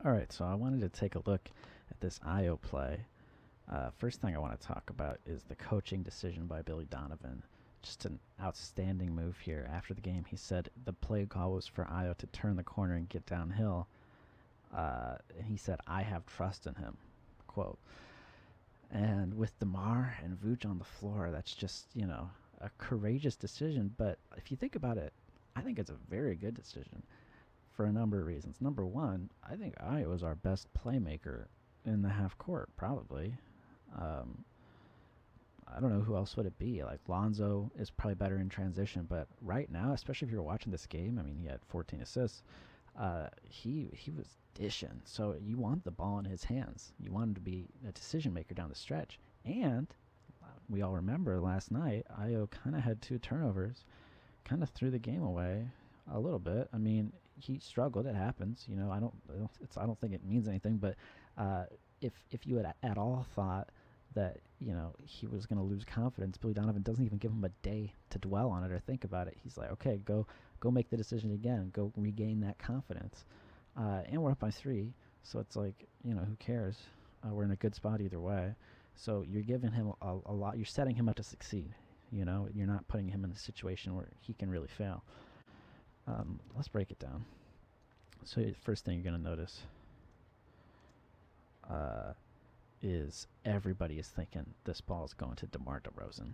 All right, so I wanted to take a look at this Ayo play. First thing I want to talk about is the coaching decision by Billy Donovan. Just an outstanding move here. After the game, he said the play call was for Ayo to turn the corner and get downhill. And he said, I have trust in him. Quote. And with DeMar and Vooch on the floor, that's just, a courageous decision. But if you think about it, I think it's a very good decision for a number of reasons. Number one, I think Ayo is our best playmaker in the half court, probably. Um, I don't know who else would it be. Like Lonzo is probably better in transition, but right now, especially if you're watching this game, I mean, he had 14 assists. He was dishing. So you want the ball in his hands. You want him to be a decision maker down the stretch. And we all remember last night, Ayo kind of had two turnovers, kind of threw the game away a little bit. I mean, he struggled. It happens. I don't think it means anything. But if you had at all thought that he was going to lose confidence, Billy Donovan doesn't even give him a day to dwell on it or think about it. He's like, okay, go make the decision again. Go regain that confidence. And we're up by 3, so it's like who cares? We're in a good spot either way. So you're giving him a lot. You're setting him up to succeed. You're not putting him in a situation where he can really fail. Let's break it down. So the first thing you're going to notice is everybody is thinking this ball is going to DeMar DeRozan,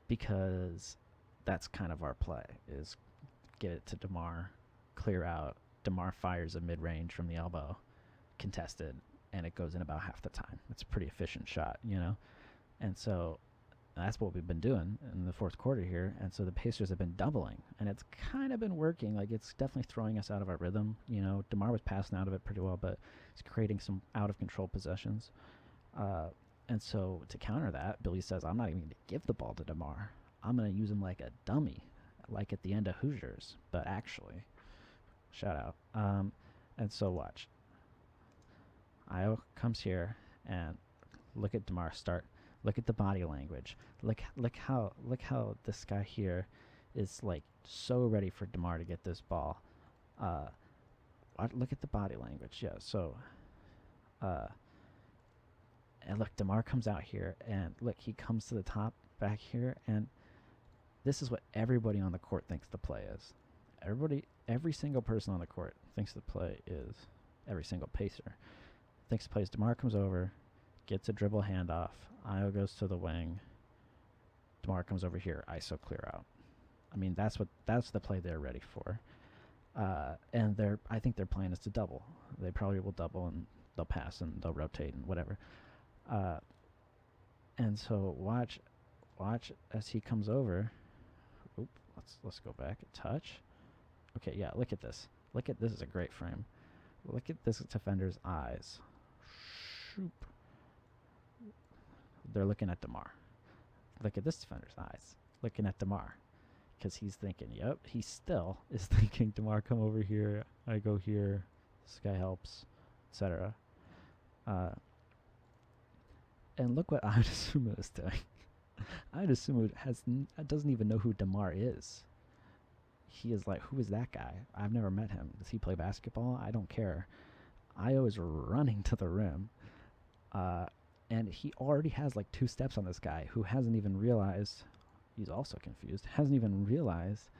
because that's kind of our play, is get it to DeMar, clear out. DeMar fires a mid-range from the elbow, contested, and it goes in about half the time. It's a pretty efficient shot, And so that's what we've been doing in the fourth quarter here. And so the Pacers have been doubling, and it's kind of been working. Like, it's definitely throwing us out of our rhythm. DeMar was passing out of it pretty well, but he's creating some out-of-control possessions. And so to counter that, Billy says, I'm not even going to give the ball to DeMar. I'm going to use him like a dummy, like at the end of Hoosiers, but actually, shout out. And so watch. Ayo comes here, and look at DeMar start. Look at the body language. Look how this guy here is like so ready for DeMar to get this ball. Look at the body language. Yeah. So, and look, DeMar comes out here, and look, he comes to the top back here, and this is what everybody on the court thinks the play is. Every single person on the court thinks the play is. Every single Pacer thinks the play is DeMar comes over, gets a dribble handoff. Ayo goes to the wing. DeMar comes over here. ISO clear out. I mean, that's the play they're ready for. And I think their plan is to double. They probably will double, and they'll pass, and they'll rotate, and whatever. And so watch as he comes over. Oop, let's go back a touch. Okay, yeah, look at this. This is a great frame. Look at this defender's eyes. Shoop. They're looking at DeMar. Look at this defender's eyes, looking at DeMar, because he's thinking, yep, he still is thinking, DeMar, come over here. I go here. This guy helps, etc. And look what Ayo Dosunmu is doing. Ayo Dosunmu doesn't even know who DeMar is. He is like, who is that guy? I've never met him. Does he play basketball? I don't care. Ayo is running to the rim. And he already has like 2 steps on this guy who hasn't even realized, he's also confused, hasn't even realized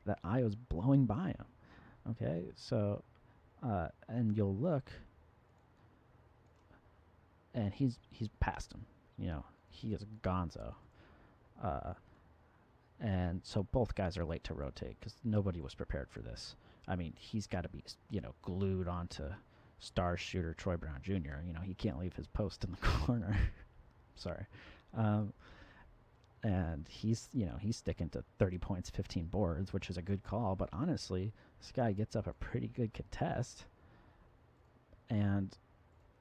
that Ayo's blowing by him. Okay, so, and you'll look, and he's past him. He is a gonzo. And so both guys are late to rotate because nobody was prepared for this. I mean, he's got to be, glued onto star shooter Troy Brown Jr. He can't leave his post in the corner. Sorry. And he's sticking to 30 points, 15 boards, which is a good call. But honestly, this guy gets up a pretty good contest. And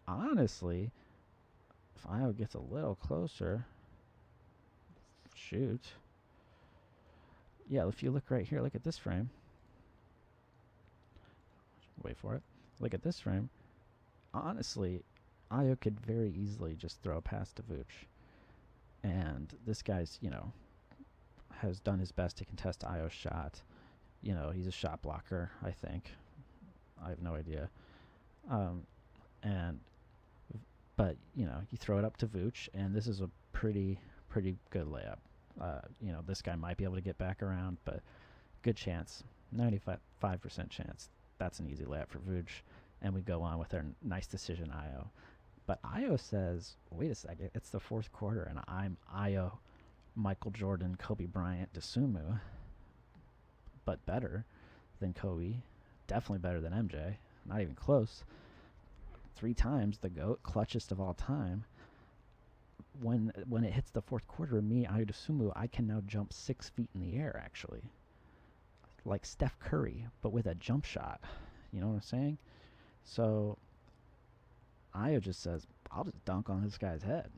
honestly, if Ayo gets a little closer, shoot. Yeah, if you look right here, look at this frame. Wait for it. Look at this frame. Honestly, Ayo could very easily just throw a pass to Vooch. And this guy's, has done his best to contest Ayo's shot. He's a shot blocker, I think. I have no idea. Um, and but you throw it up to Vooch, and this is a pretty good layup. This guy might be able to get back around, but good chance, 95% chance. That's an easy layup for Vooch, and we go on with our nice decision, Ayo. But Ayo says, "Wait a second, it's the fourth quarter, and I'm Ayo, Michael Jordan, Kobe Bryant, Dosunmu, but better than Kobe, definitely better than MJ, not even close. 3 times the GOAT, clutchest of all time. When it hits the fourth quarter, me, Ayo Dosunmu, I can now jump 6 feet in the air, actually, like Steph Curry, but with a jump shot. You know what I'm saying? So Ayo just says, I'll just dunk on this guy's head.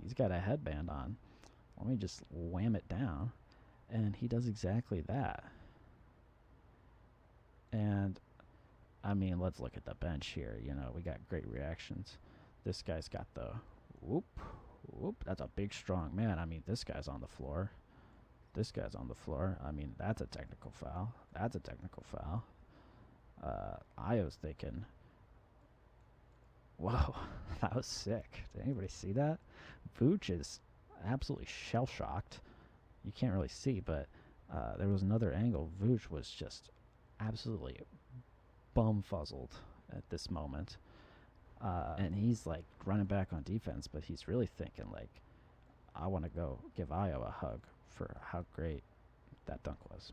He's got a headband on. Let me just wham it down. And he does exactly that. And I mean, let's look at the bench here. We got great reactions. This guy's got the whoop, whoop. That's a big, strong man. I mean, this guy's on the floor. This guy's on the floor. I mean, that's a technical foul. That's a technical foul. Ayo's thinking, whoa, that was sick. Did anybody see that? Vooch is absolutely shell shocked. You can't really see, but there was another angle. Vooch was just absolutely bumfuzzled at this moment. And he's like running back on defense, but he's really thinking, like, I want to go give Ayo a hug for how great that dunk was.